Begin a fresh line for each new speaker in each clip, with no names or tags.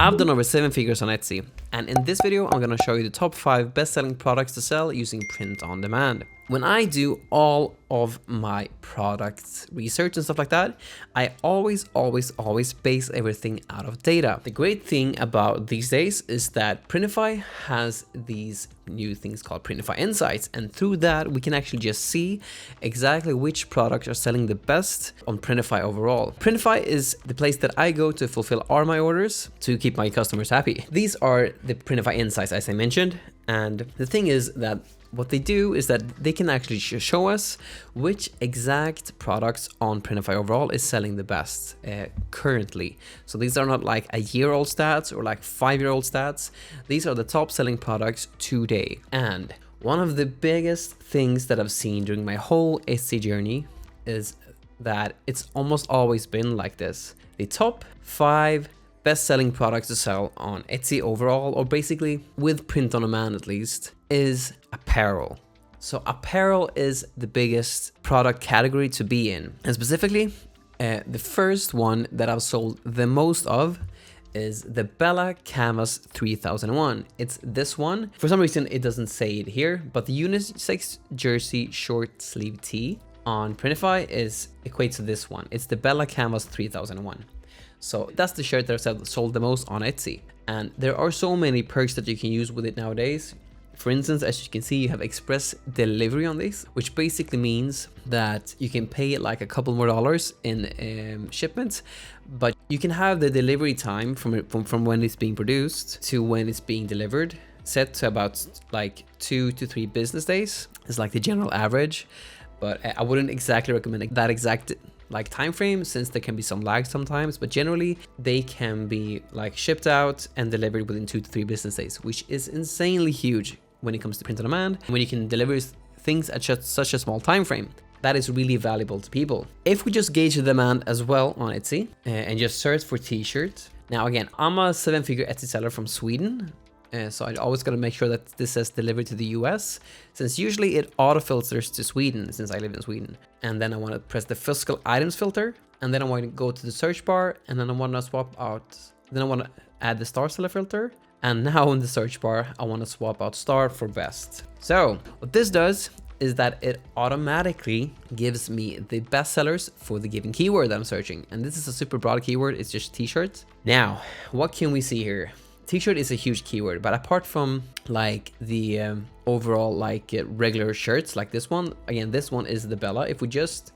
I've done over 7 figures on Etsy, and in this video I'm gonna show you the top 5 best-selling products to sell using print on demand. When I do all of my product research and stuff like that, I always base everything out of data. The great thing about these days is that Printify has these new things called Printify Insights, and through that we can actually just see exactly which products are selling the best on Printify overall. Printify is the place that I go to fulfill all my orders to keep my customers happy. These are the Printify Insights, as I mentioned, and the thing is that what they do is that they can actually show us which exact products on Printify overall is selling the best currently. So these are not like a year-old stats or like 5-year-old stats. These are the top selling products today. And one of the biggest things that I've seen during my whole Etsy journey is that it's almost always been like this. The top 5 best-selling products to sell on Etsy overall, or basically with print on demand at least, is apparel. So apparel is the biggest product category to be in, and specifically the first one that I've sold the most of is the Vela Canvas 3001. It's this one. For some reason it doesn't say it here, but the unisex jersey short sleeve tee on Printify equates to this one. It's the Vela Canvas 3001. So that's the shirt that I've sold the most on Etsy. And there are so many perks that you can use with it nowadays. For instance, as you can see, you have express delivery on this, which basically means that you can pay like a couple more dollars in shipments, but you can have the delivery time from when it's being produced to when it's being delivered set to about like 2 to 3 business days. It's like the general average, but I wouldn't exactly recommend that exact like time frame, since there can be some lag sometimes, but generally they can be like shipped out and delivered within 2 to 3 business days, which is insanely huge when it comes to print on demand. When you can deliver things at such a small time frame, that is really valuable to people. If we just gauge the demand as well on Etsy and just search for t-shirts. Now again, I'm a 7-figure Etsy seller from Sweden. So I always got to make sure that this says delivered to the US, since usually it auto filters to Sweden since I live in Sweden. And then I want to press the physical items filter, and then I want to go to the search bar, and then I want to swap out, then I want to add the star seller filter. And now in the search bar, I want to swap out star for best. So what this does is that it automatically gives me the best sellers for the given keyword that I'm searching. And this is a super broad keyword. It's just t-shirts. Now, what can we see here? T-shirt is a huge keyword, but apart from like the overall like regular shirts like this one, again, this one is the Vela. If we just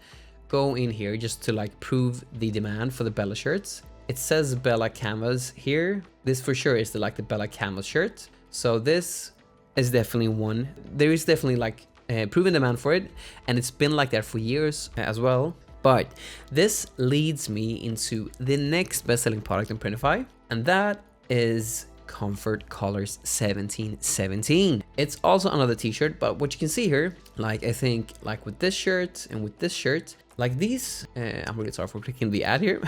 go in here just to like prove the demand for the Vela shirts, it says Vela Canvas here. This for sure is the Vela Canvas shirt. So this is definitely one. There is definitely like proven demand for it, and it's been like that for years as well. But this leads me into the next best-selling product in Printify, and that is Comfort Colors 1717. It's also another t-shirt, but what you can see here, like I think like with this shirt and with this shirt, like these, I'm really sorry for clicking the ad here.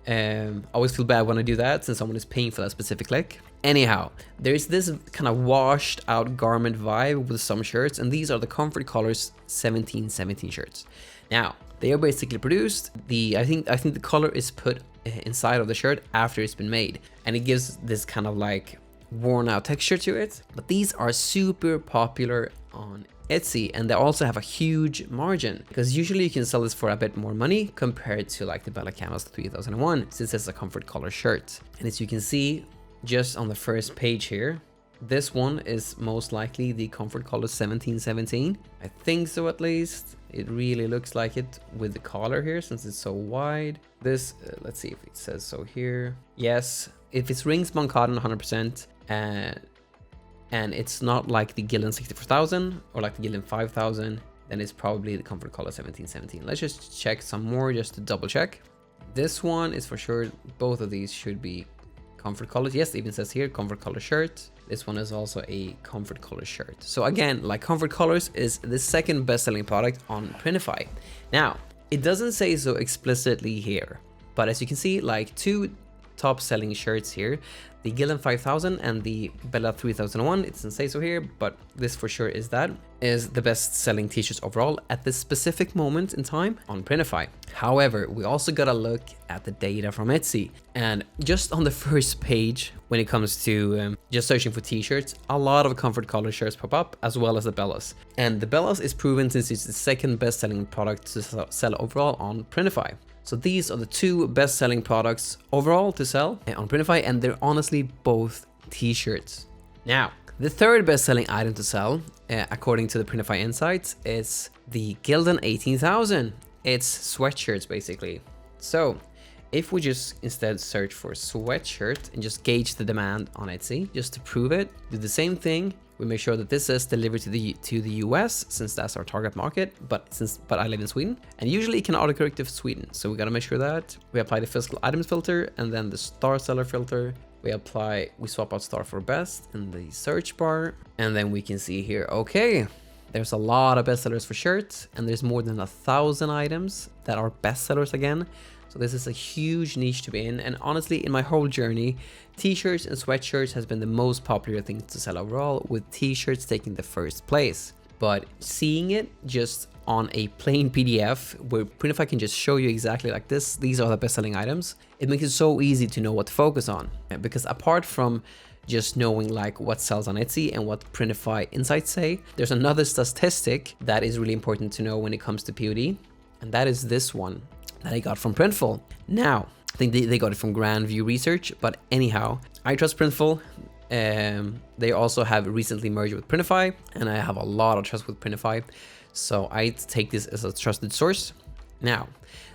I always feel bad when I do that since someone is paying for that specific click. Anyhow, there's this kind of washed out garment vibe with some shirts, and these are the Comfort Colors 1717 shirts. Now, they are basically produced. I think the color is put inside of the shirt after it's been made, and it gives this kind of like worn out texture to it. But these are super popular on Etsy, and they also have a huge margin, because usually you can sell this for a bit more money compared to like the Vela Canvas 3001, since it's a comfort color shirt. And as you can see just on the first page here, this one is most likely the Comfort Color 1717. I think so, at least. It really looks like it with the collar here since it's so wide. This, let's see if it says so here. Yes, if it's ring spun cotton 100%, and it's not like the Gildan 64000 or like the Gildan 5000, then it's probably the Comfort Color 1717. Let's just check some more just to double check. This one is for sure, both of these should be Comfort Colors. Yes, it even says here Comfort Color shirt. This one is also a Comfort Color shirt. So again, like Comfort Colors is the second best-selling product on Printify. Now, it doesn't say so explicitly here, but as you can see, like 2 top selling shirts here. The Gildan 5000 and the Vela 3001, it doesn't say so here, but this for sure is the best selling t-shirts overall at this specific moment in time on Printify. However, we also gotta look at the data from Etsy, and just on the first page when it comes to just searching for t-shirts, a lot of comfort color shirts pop up, as well as the Bellas. And the Bellas is proven since it's the second best selling product to sell overall on Printify. So these are the two best selling products overall to sell on Printify, and they're honestly both t-shirts. Now, the third best selling item to sell, according to the Printify Insights, is the Gildan 18000. It's sweatshirts basically. So if we just instead search for sweatshirt and just gauge the demand on Etsy, just to prove it, do the same thing. We make sure that this is delivered to the US, since that's our target market, but I live in Sweden, and usually it can autocorrect to Sweden, so we gotta make sure that we apply the physical items filter and then the star seller filter. We swap out star for best in the search bar, and then we can see here, okay, there's a lot of bestsellers for shirts, and there's more than 1,000 items that are bestsellers again. So this is a huge niche to be in, and honestly, in my whole journey, t-shirts and sweatshirts has been the most popular thing to sell overall, with t-shirts taking the first place. But seeing it just on a plain PDF where Printify can just show you exactly like this, these are the best-selling items, it makes it so easy to know what to focus on. Because apart from just knowing like what sells on Etsy and what Printify Insights say, there's another statistic that is really important to know when it comes to POD, and that is this one that I got from Printful. Now, I think they got it from Grand View Research, but anyhow, I trust Printful. They also have recently merged with Printify, and I have a lot of trust with Printify, so I take this as a trusted source. Now,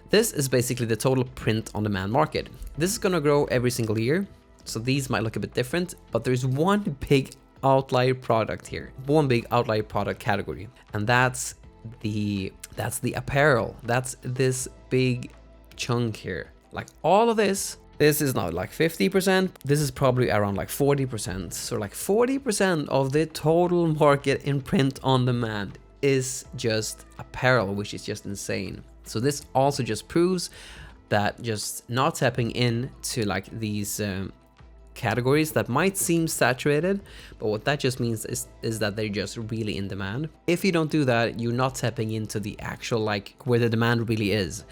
this is basically the total print-on-demand market. This is gonna grow every single year, so these might look a bit different, but there's one big outlier product here, one big outlier product category, and that's the apparel. That's this big chunk here. Like all of this is not like 50%, this is probably around like 40%. So like 40% of the total market in print on demand is just apparel, which is just insane. So this also just proves that just not tapping into like these categories that might seem saturated, but what that just means is that they're just really in demand. If you don't do that, you're not tapping into the actual like where the demand really is,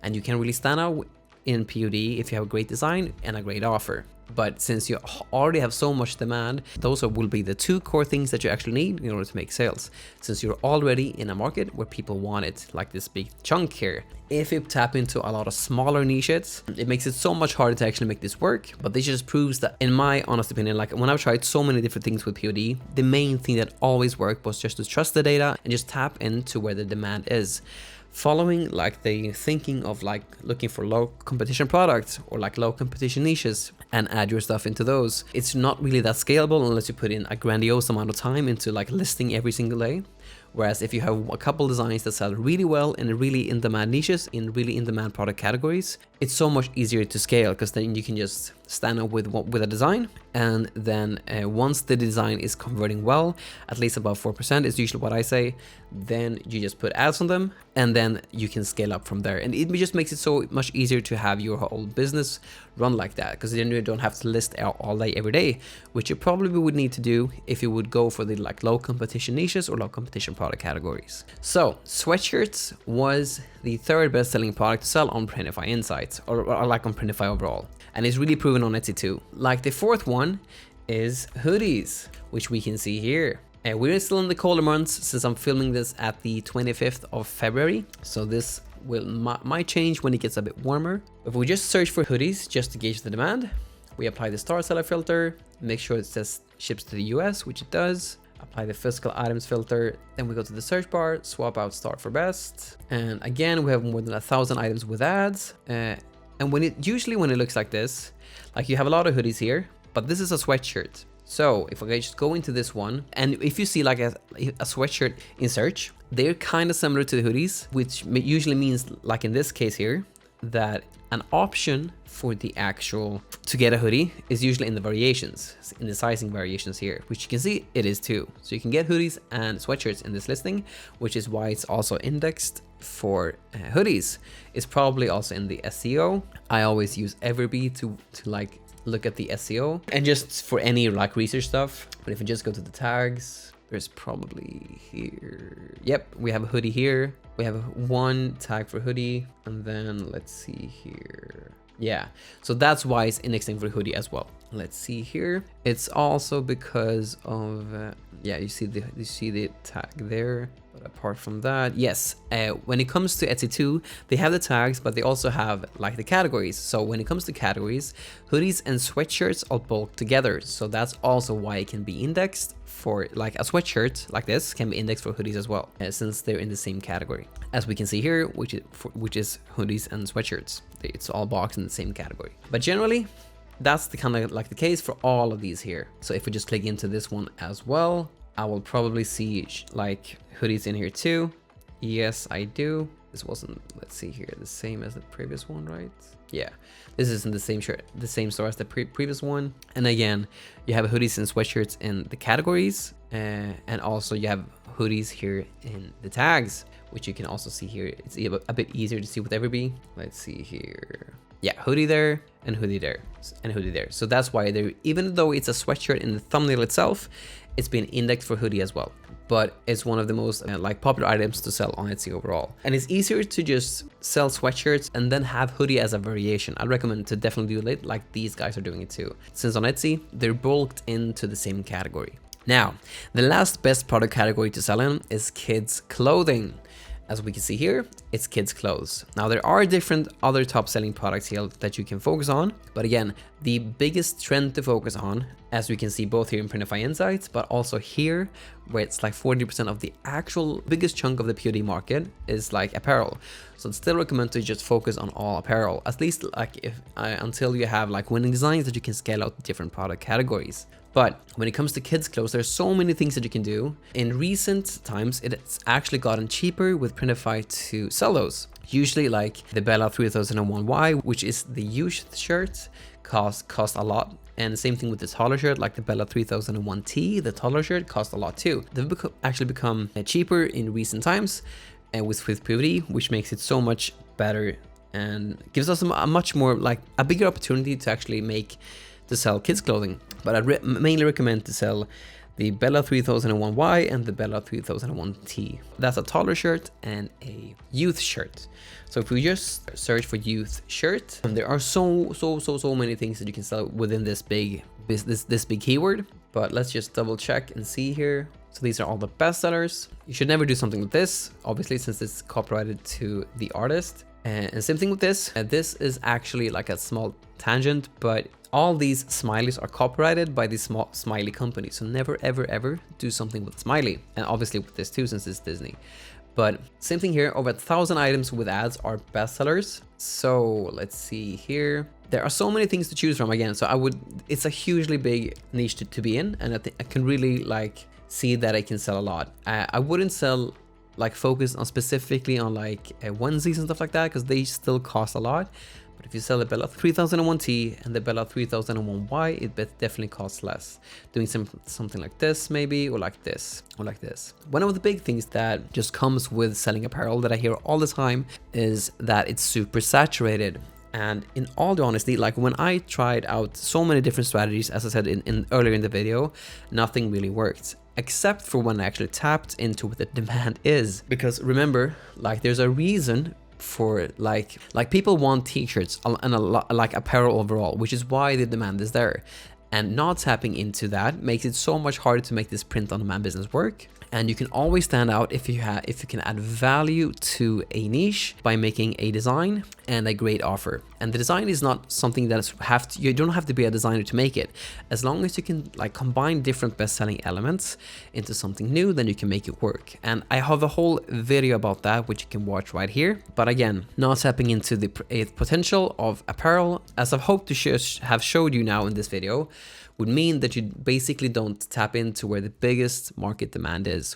and you can really stand out in POD if you have a great design and a great offer. But since you already have so much demand, those will be the two core things that you actually need in order to make sales, since you're already in a market where people want it, like this big chunk here. If you tap into a lot of smaller niches, it makes it so much harder to actually make this work. But this just proves that, in my honest opinion, like when I've tried so many different things with POD, the main thing that always worked was just to trust the data and just tap into where the demand is. Following like the thinking of like looking for low competition products or like low competition niches and add your stuff into those. It's not really that scalable unless you put in a grandiose amount of time into like listing every single day. Whereas if you have a couple designs that sell really well in really in-demand niches, in really in-demand product categories, it's so much easier to scale, because then you can just stand up with a design, and then once the design is converting well, at least about 4% is usually what I say, then you just put ads on them, and then you can scale up from there. And it just makes it so much easier to have your whole business run like that, because then you don't have to list out all day every day, which you probably would need to do if you would go for the like low competition niches or low competition product categories. So sweatshirts was the third best selling product to sell on Printify Insights, or like on Printify overall, and it's really proven on Etsy too. Like the fourth one is hoodies, which we can see here. We're still in the colder months since I'm filming this at the 25th of February, so this might change when it gets a bit warmer. If we just search for hoodies just to gauge the demand, we apply the star seller filter, make sure it says ships to the US, which it does, apply the physical items filter, then we go to the search bar, swap out star for best, and again we have more than 1,000 items with ads. And usually when it looks like this, like you have a lot of hoodies here, but this is a sweatshirt. So if I just go into this one, and if you see like a sweatshirt in search, they're kind of similar to the hoodies, which usually means, like in this case here, that an option for the actual to get a hoodie is usually in the variations, in the sizing variations here, which you can see it is too. So you can get hoodies and sweatshirts in this listing, which is why it's also indexed for hoodies. It's probably also in the SEO. I always use Everbee to like look at the SEO and just for any like research stuff. But if you just go to the tags, there's probably here. Yep, we have a hoodie here. We have one tag for hoodie, and then let's see here. Yeah, so that's why it's indexing for hoodie as well. Let's see here. It's also because of yeah, you see the tag there. But apart from that, yes, when it comes to Etsy too, they have the tags, but they also have like the categories. So when it comes to categories, hoodies and sweatshirts are bulked together. So that's also why it can be indexed for like a sweatshirt like this can be indexed for hoodies as well, since they're in the same category. As we can see here, which is hoodies and sweatshirts. It's all boxed in the same category. But generally, that's the kind of like the case for all of these here. So if we just click into this one as well, I will probably see like hoodies in here too. Yes, I do. This wasn't, let's see here, the same as the previous one, right? Yeah, this isn't the same shirt, the same store as the previous one. And again, you have hoodies and sweatshirts in the categories, and also you have hoodies here in the tags, which you can also see here. It's a bit easier to see with Everbee. Let's see here. Yeah, hoodie there and hoodie there and hoodie there. So that's why they're, even though it's a sweatshirt in the thumbnail itself, it's been indexed for hoodie as well. But it's one of the most like popular items to sell on Etsy overall. And it's easier to just sell sweatshirts and then have hoodie as a variation. I recommend to definitely do it like these guys are doing it too. Since on Etsy, they're bulked into the same category. Now, the last best product category to sell in is kids clothing. As we can see here, it's kids clothes. Now there are different other top selling products here that you can focus on. But again, the biggest trend to focus on, as we can see both here in Printify Insights, but also here where it's like 40% of the actual biggest chunk of the POD market is like apparel. So I'd still recommend to just focus on all apparel, at least like if until you have like winning designs that you can scale out different product categories. But when it comes to kids clothes, there's so many things that you can do. In recent times, it's actually gotten cheaper with Printify to sell those. Usually like the Vela 3001Y, which is the youth shirt, cost a lot. And the same thing with the taller shirt, like the Vela 3001T, the taller shirt cost a lot too. They've actually become cheaper in recent times with POD, which makes it so much better and gives us a much more like a bigger opportunity to actually sell kids clothing. But I mainly recommend to sell the Vela 3001Y and the Vela 3001T. That's a taller shirt and a youth shirt. So if we just search for youth shirt, there are so many things that you can sell within this big keyword. But let's just double check and see here. So these are all the best sellers. You should never do something with this, obviously, since it's copyrighted to the artist. And same thing with this. This is actually like a small tangent, but all these smileys are copyrighted by the small smiley company. So never, ever do something with smiley. And obviously with this too, since it's Disney. But same thing here, over 1,000 items with ads are bestsellers. So let's see here. There are so many things to choose from again. So it's a hugely big niche to be in. And I think I can really like see that I can sell a lot. I wouldn't sell like focus on specifically on like onesies and stuff like that, because they still cost a lot. But if you sell the Vela 3001T and the Vela 3001Y, it definitely costs less. Doing something like this maybe, or like this, or like this. One of the big things that just comes with selling apparel that I hear all the time is that it's super saturated. And in all the honesty, like when I tried out so many different strategies, as I said earlier in the video, nothing really worked. Except for when I actually tapped into what the demand is. Because remember, like there's a reason for like people want t-shirts and a lot like apparel overall, which is why the demand is there. And not tapping into that makes it so much harder to make this print on demand business work. And you can always stand out if you can add value to a niche by making a design and a great offer. And the design is not something that you don't have to be a designer to make it. As long as you can like combine different best-selling elements into something new, then you can make it work. And I have a whole video about that, which you can watch right here. But again, not tapping into the potential of apparel, as I've hoped to have showed you now in this video, would mean that you basically don't tap into where the biggest market demand is,